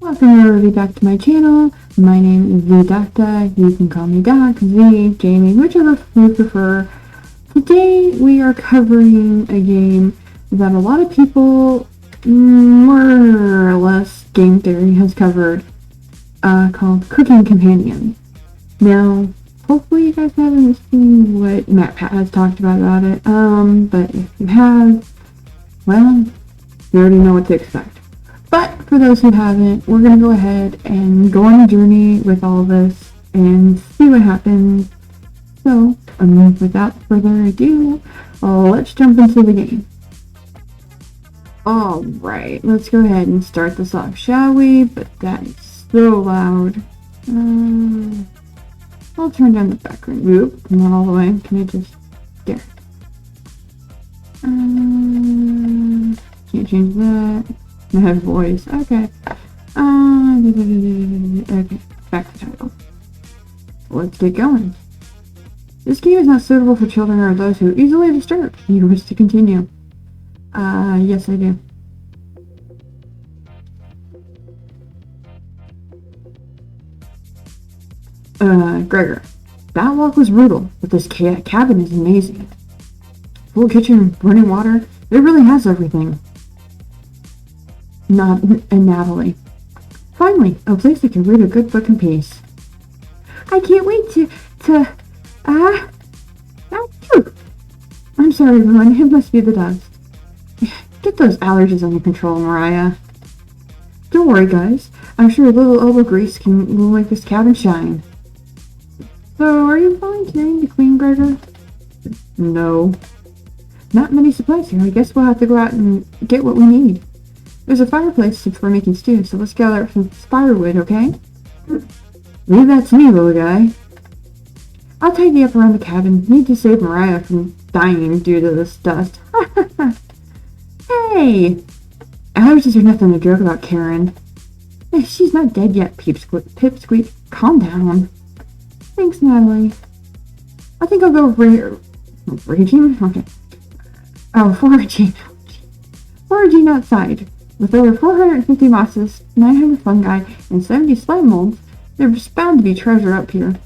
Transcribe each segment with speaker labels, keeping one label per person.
Speaker 1: Welcome everybody back to my channel. My name is the Doctah. You can call me Doc, Z, Jamie, whichever you prefer. Today we are covering a game that a lot of people, more or less game theory, has covered, called Cooking Companion. Now, hopefully you guys haven't seen what MatPat has talked about it, but if you have, well, you already know what to expect. But for those who haven't, we're going to go ahead and go on a journey with all of this and see what happens. So, without further ado, let's jump into the game. Alright, let's go ahead and start this off, shall we? But that is so loud. I'll turn down the background. Oop, not all the way. Can I just... there. Can't change that. I have voice. Okay. Okay. Back to title. Let's get going. This game is not suitable for children or those who are easily disturbed. You wish to continue? Yes I do. Gregor. That walk was brutal, but this cabin is amazing. Full kitchen, running water. It really has everything. And Natalie. Finally, a place that can read a good book in peace. I can't wait I'm sorry everyone, it must be the dust. Get those allergies under control, Mariah. Don't worry guys, I'm sure a little elbow grease will make this cabin shine. So, are you volunteering to clean, Gregor? No. Not many supplies here, I guess we'll have to go out and get what we need. There's a fireplace for making stew, so let's gather some firewood, okay? Leave that to me, little guy. I'll tidy up around the cabin. Need to save Mariah from dying due to this dust. Hey! Allergies are nothing to joke about, Karen. She's not dead yet, Pipsqueak. Calm down. Thanks, Natalie. I think I'll go raging? Okay. Oh, foraging. Foraging outside. With over 450 mosses, 900 fungi, and 70 slime molds, there's bound to be treasure up here.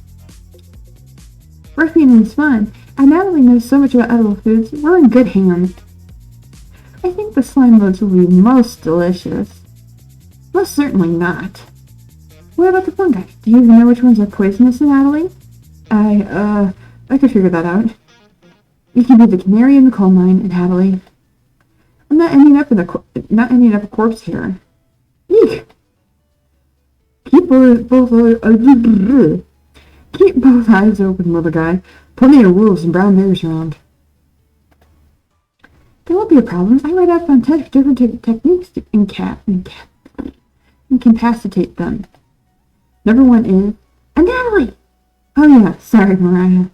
Speaker 1: Breastfeeding is fun, and Natalie knows so much about edible foods, we're in good hands. I think the slime molds will be most delicious. Most certainly not. What about the fungi? Do you even know which ones are poisonous, Natalie? I could figure that out. You can be the canary in the coal mine, Natalie. I'm not ending up a corpse here. Eek! Keep both eyes open, little guy. Plenty of wolves and brown bears around. There won't be a problem. I read up on 10 different techniques to incapacitate them. Number one is Natalie. Oh yeah, sorry, Mariah.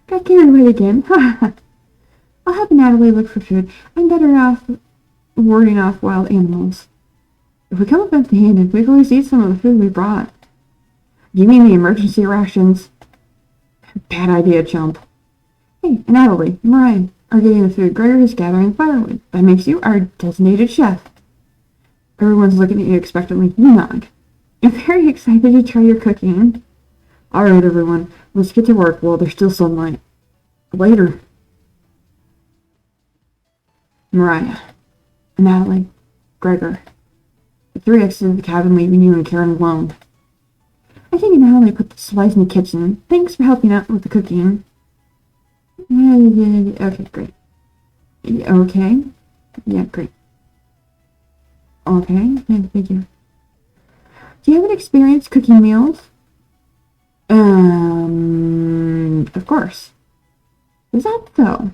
Speaker 1: Got carried away again. I'll have Natalie look for food. I'm better off warding off wild animals. If we come up empty-handed, we can always eat some of the food we brought. You mean the emergency rations? Bad idea, chump. Hey, Natalie, Mariah are getting the food. Gregor is gathering firewood. That makes you our designated chef. Everyone's looking at you expectantly. You nod. I'm very excited to try your cooking. Alright, everyone. Let's get to work while there's still sunlight. Later. Mariah, Natalie, Gregor. The three exited the cabin, leaving you and Karen alone. I think Natalie put the supplies in the kitchen. Thanks for helping out with the cooking. Okay, great. Okay. Yeah, great. Okay, thank you. Do you have an experience cooking meals? Of course. Is that so?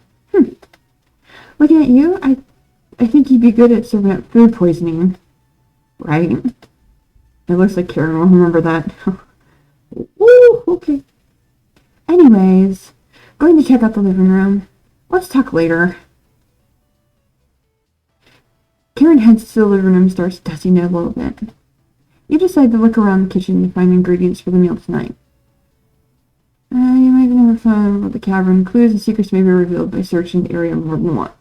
Speaker 1: Looking at you, I think you'd be good at serving up food poisoning. Right? It looks like Karen will remember that. Woo, okay. Anyways, going to check out the living room. Let's talk later. Karen heads to the living room and starts dusting it a little bit. You decide to look around the kitchen to find ingredients for the meal tonight. You might never find what the cavern. Clues and secrets may be revealed by searching the area more than once.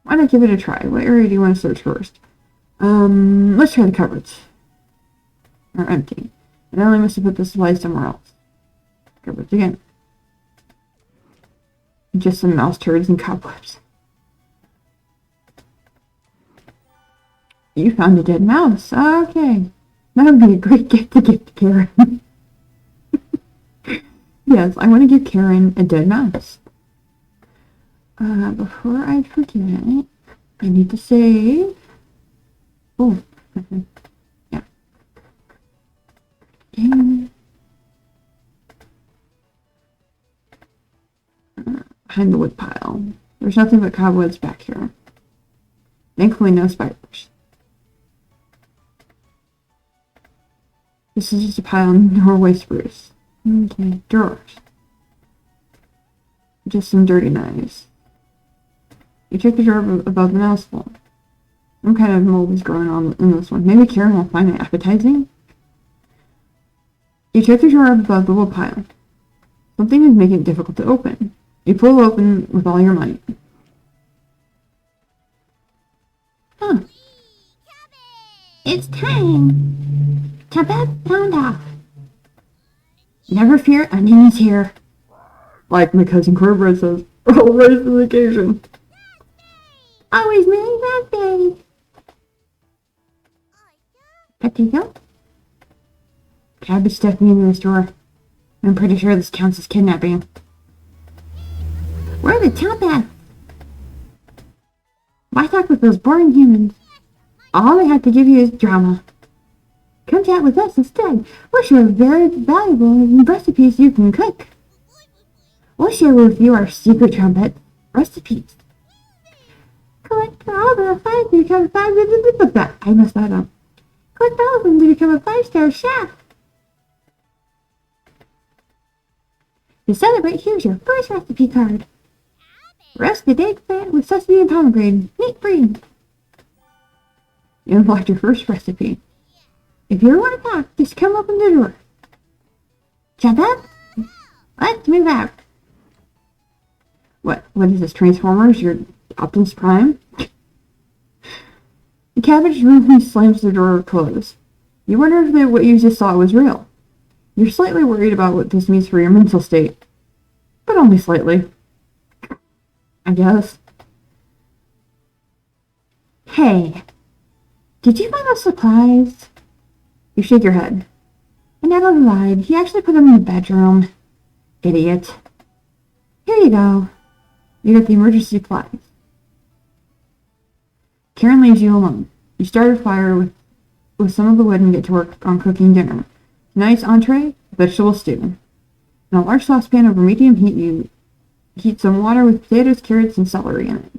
Speaker 1: Why not give it a try? What area do you want to search first? Let's try the cupboards. Or empty. And Natalie must have put the supplies somewhere else. Cupboards again. Just some mouse turds and cobwebs. You found a dead mouse. Okay. That would be a great gift to give to Karen. Yes, I want to give Karen a dead mouse. Before I forget, I need to save. Oh, yeah. Behind the wood pile. There's nothing but cobwebs back here. Thankfully, no spiders. This is just a pile of Norway spruce. Okay, drawers. Just some dirty knives. You check the drawer above the mouse bowl. Some kind of mold is growing on in this one. Maybe Karen will find it appetizing? You check the drawer above the wood pile. Something is making it difficult to open. You pull open with all your might. Huh. It's time! Tabet found off. Never fear, Onion is here. Like my cousin Cornbread says, I'll raise to the occasion. Always Millie Raspberry. Potato? Cabbage stuffed me into the store. I'm pretty sure this counts as kidnapping. Where are the Tompats? Why talk with those boring humans? All they have to give you is drama. Come chat with us instead. We'll share very valuable recipes you can cook. We'll share with you our secret trumpet recipes. Collect all the 5 to become 5. I messed that up. Collect all of them to become a 5-star chef. To celebrate, here's your first recipe card. Roasted eggplant with sesame and pomegranate. Meat free. You unlocked your first recipe. If you ever want to talk, just come open the door. Jump up. Let's move out. What is this, Transformers? Your Optimus Prime? The cabbage rudely slams the door closed. You wonder if what you just saw was real. You're slightly worried about what this means for your mental state. But only slightly. I guess. Hey, did you find those supplies? You shake your head. I never lied. He actually put them in the bedroom. Idiot. Here you go. You got the emergency supplies. Karen leaves you alone. You start a fire with some of the wood and get to work on cooking dinner. Tonight's entree, vegetable stew. In a large saucepan over medium heat, you heat some water with potatoes, carrots, and celery in it.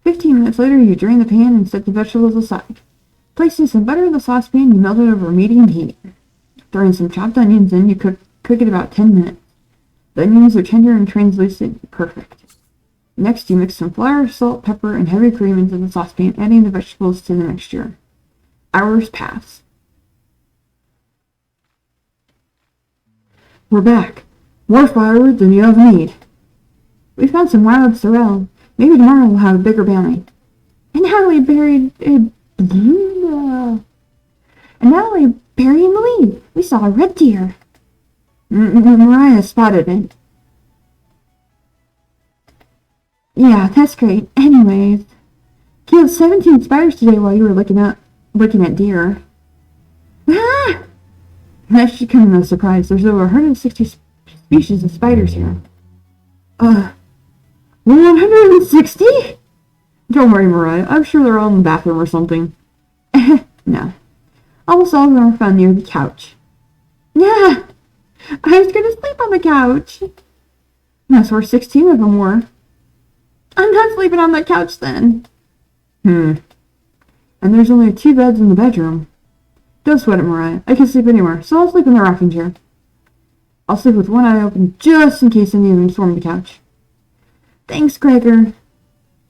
Speaker 1: 15 minutes later, you drain the pan and set the vegetables aside. Placing some butter in the saucepan, you melt it over medium heat. Throwing some chopped onions in, you cook it about 10 minutes. The onions are tender and translucent. Perfect. Next, you mix some flour, salt, pepper, and heavy cream into the saucepan, adding the vegetables to the mixture. Hours pass. We're back. More firewood than you ever need. We found some wild sorrel. Maybe tomorrow we'll have a bigger bounty. And Natalie buried in the lead. We saw a red deer. Mariah spotted it. Yeah, that's great. Anyways, killed 17 spiders today while you were looking at deer. Ah! That should come as a surprise. There's over 160 species of spiders here. 160? Don't worry, Mariah. I'm sure they're all in the bathroom or something. No. Almost all of them are found near the couch. Yeah! I was gonna sleep on the couch. That's where 16 of them were. I'm not sleeping on that couch then. And there's only 2 beds in the bedroom. Don't sweat it, Mariah. I can sleep anywhere, so I'll sleep in the rocking chair. I'll sleep with one eye open just in case any of them storm the couch. Thanks, Gregor.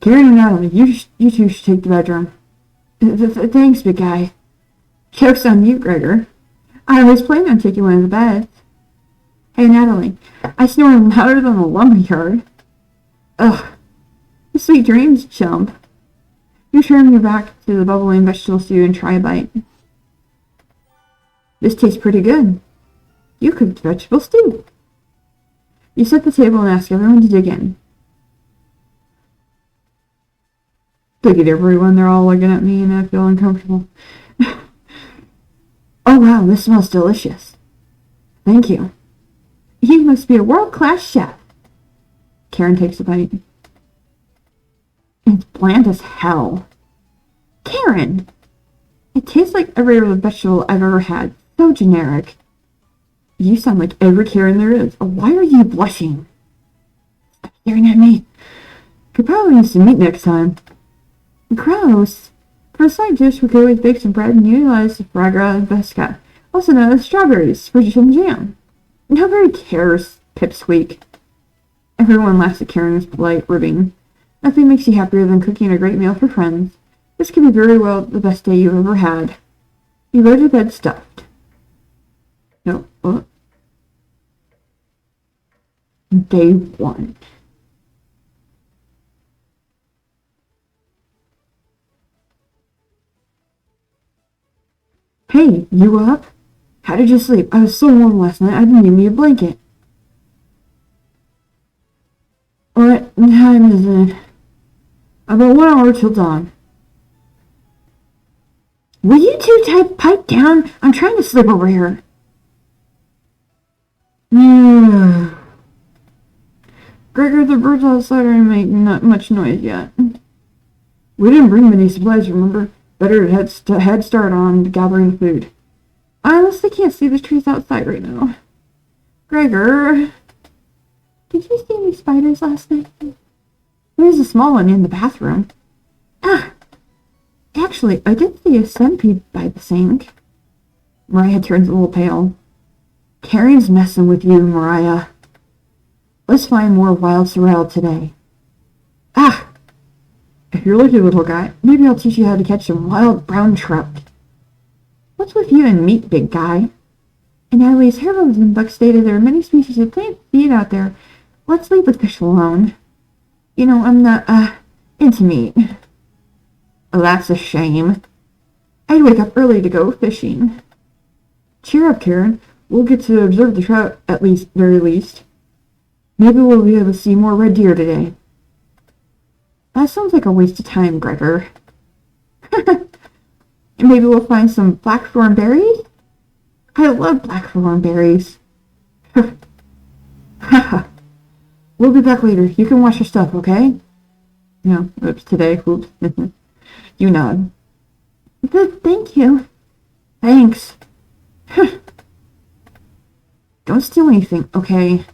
Speaker 1: Karen and Natalie, you two should take the bedroom. Thanks, big guy. Joke's on you, Gregor. I always planned on taking one of the beds. Hey, Natalie, I snore louder than a lumberyard. Ugh. Sweet dreams, chump. You turn your back to the bubbling vegetable stew and try a bite. This tastes pretty good. You cooked vegetable stew. You set the table and ask everyone to dig in. Look at everyone, they're all looking at me and I feel uncomfortable. Oh wow, this smells delicious. Thank you. You must be a world-class chef. Karen takes a bite. It's bland as hell. Karen! It tastes like every other vegetable I've ever had. So generic. You sound like every Karen there is. Why are you blushing? Stop staring at me. Could probably use some meat next time. Gross. For a side dish, we could always bake some bread and utilize the fragra and vesca, also known as strawberries, for some jam. Nobody cares, pipsqueak. Everyone laughs at Karen's polite ribbing. Nothing makes you happier than cooking a great meal for friends. This could be very well the best day you've ever had. You go to bed stuffed. No, what? Day 1. Hey, you up? How did you sleep? I was so warm last night, I didn't need me a blanket. What time is it? About 1 hour till dawn. Will you two pipe down? I'm trying to sleep over here. Gregor, the birds outside aren't making not much noise yet. We didn't bring many supplies, remember? Better head start on gathering food. I honestly can't see the trees outside right now. Gregor, did you see any spiders last night? There's a small one in the bathroom. Actually, I did see a centipede by the sink. Mariah turns a little pale. Karen's messing with you, Mariah. Let's find more wild sorrel today. If you're lucky, little guy, maybe I'll teach you how to catch some wild brown trout. What's with you and meat, big guy? And Natalie's heroism book stated there are many species of plant feed out there. Let's leave the fish alone. You know, I'm not, into meat. Oh, that's a shame. I'd wake up early to go fishing. Cheer up, Karen. We'll get to observe the trout, at least, very least. Maybe we'll be able to see more red deer today. That sounds like a waste of time, Gregor. Maybe we'll find some blackthorn berries? I love blackthorn berries. We'll be back later. You can wash your stuff, okay? No, oops, today. Oops. You nod. Thank you. Thanks. Don't steal anything, okay?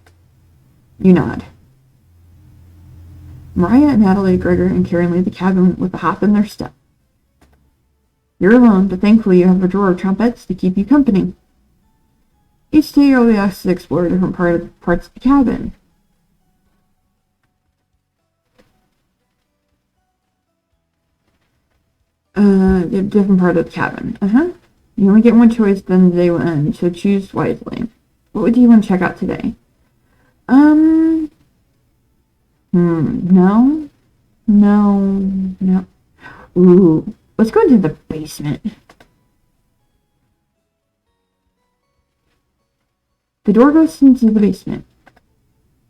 Speaker 1: You nod. Mariah, Natalie, Gregor, and Karen leave the cabin with a hop in their step. You're alone, but thankfully you have a drawer of trumpets to keep you company. Each day you'll be asked to explore different parts of the cabin. Different part of the cabin. You only get one choice, then the day will end, so choose wisely. What do you want to check out today? No. Ooh, let's go into the basement. The door goes into the basement.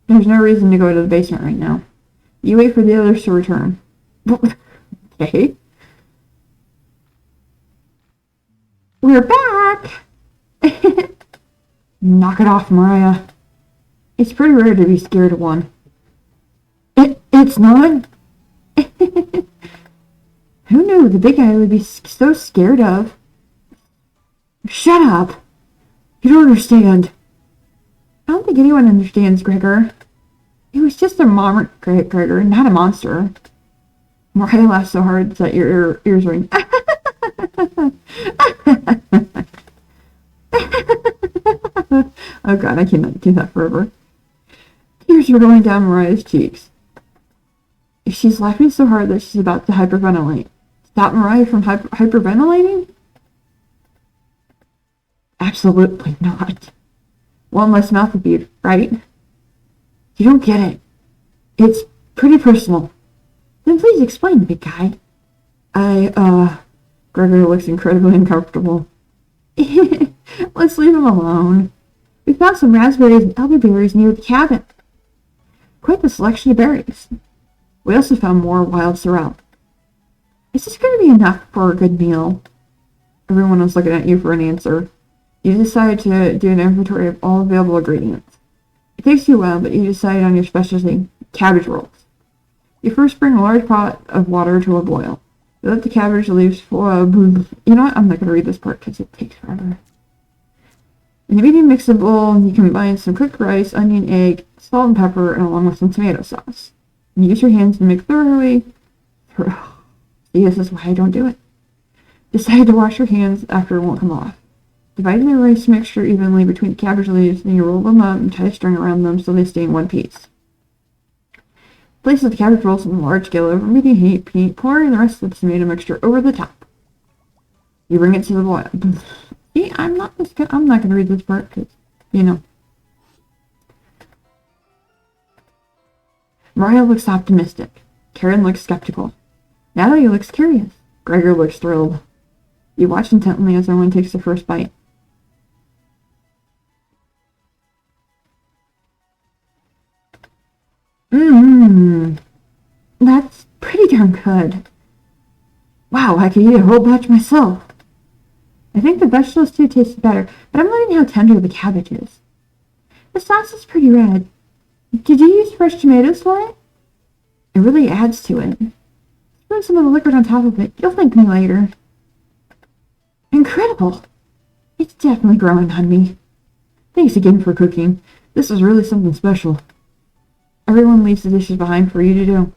Speaker 1: There's no reason to go to the basement right now. You wait for the others to return. Okay. We're back! Knock it off, Mariah. It's pretty rare to be scared of one. It's not? Who knew the big guy would be so scared of? Shut up! You don't understand. I don't think anyone understands, Gregor. It was just a mom, Gregor, not a monster. Mariah laughed so hard that your ears ring. Oh god, I cannot do that forever. Tears are rolling down Mariah's cheeks. She's laughing so hard that she's about to hyperventilate. Stop Mariah from hyperventilating? Absolutely not. One less mouth to feed, right? You don't get it. It's pretty personal. Then please explain, big guy. Gregor looks incredibly uncomfortable. Let's leave him alone. We found some raspberries and elderberries near the cabin. Quite the selection of berries. We also found more wild sorrel. Is this going to be enough for a good meal? Everyone was looking at you for an answer. You decide to do an inventory of all available ingredients. It takes you a while, but you decide on your specialty, cabbage rolls. You first bring a large pot of water to a boil. You let the cabbage leaves flow. You know what? I'm not going to read this part because it takes forever. In the medium mixing bowl, you combine some cooked rice, onion, egg, salt and pepper, and along with some tomato sauce. You use your hands to mix thoroughly. See, this is why I don't do it. Decide to wash your hands after it won't come off. Divide the rice mixture evenly between the cabbage leaves, then you roll them up and tie a string around them so they stay in one piece. Place the cabbage rolls on a large skillet over medium heat, pouring the rest of the tomato mixture over the top. You bring it to the boil. See, I'm not going to read this part because, you know. Mariah looks optimistic. Karen looks skeptical. Natalie looks curious. Gregor looks thrilled. You watch intently as everyone takes the first bite. That's pretty darn good. Wow, I could eat a whole batch myself. I think the vegetable stew tastes better, but I'm loving how tender the cabbage is. The sauce is pretty red. Did you use fresh tomatoes for it? It really adds to it. Sprinkle some of the liquid on top of it. You'll thank me later. Incredible! It's definitely growing on me. Thanks again for cooking. This is really something special. Everyone leaves the dishes behind for you to do.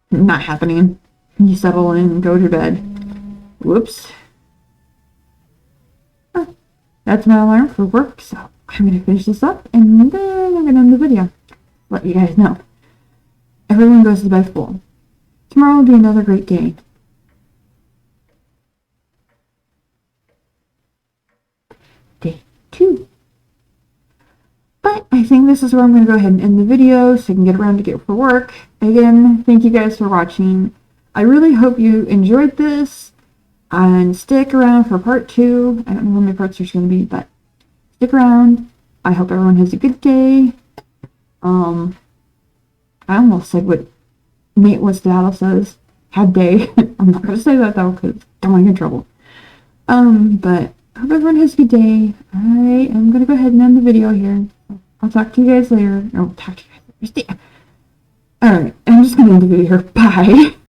Speaker 1: Not happening. You settle in and go to bed. Whoops. Oh, that's my alarm for work, so I'm going to finish this up and then I'm going to end the video. Let you guys know. Everyone goes to bed full. Tomorrow will be another great day. Day 2. But I think this is where I'm going to go ahead and end the video so I can get around to get for work. Again, thank you guys for watching. I really hope you enjoyed this and stick around for part 2. I don't know how many parts there's going to be, but stick around. I hope everyone has a good day. I almost said what Nate Westbattle says. Had day. I'm not going to say that though because I don't want to get in trouble. But I hope everyone has a good day. I am going to go ahead and end the video here. I'll talk to you guys later. No, talk to you guys later. Alright, I'm just going to end the video here. Bye.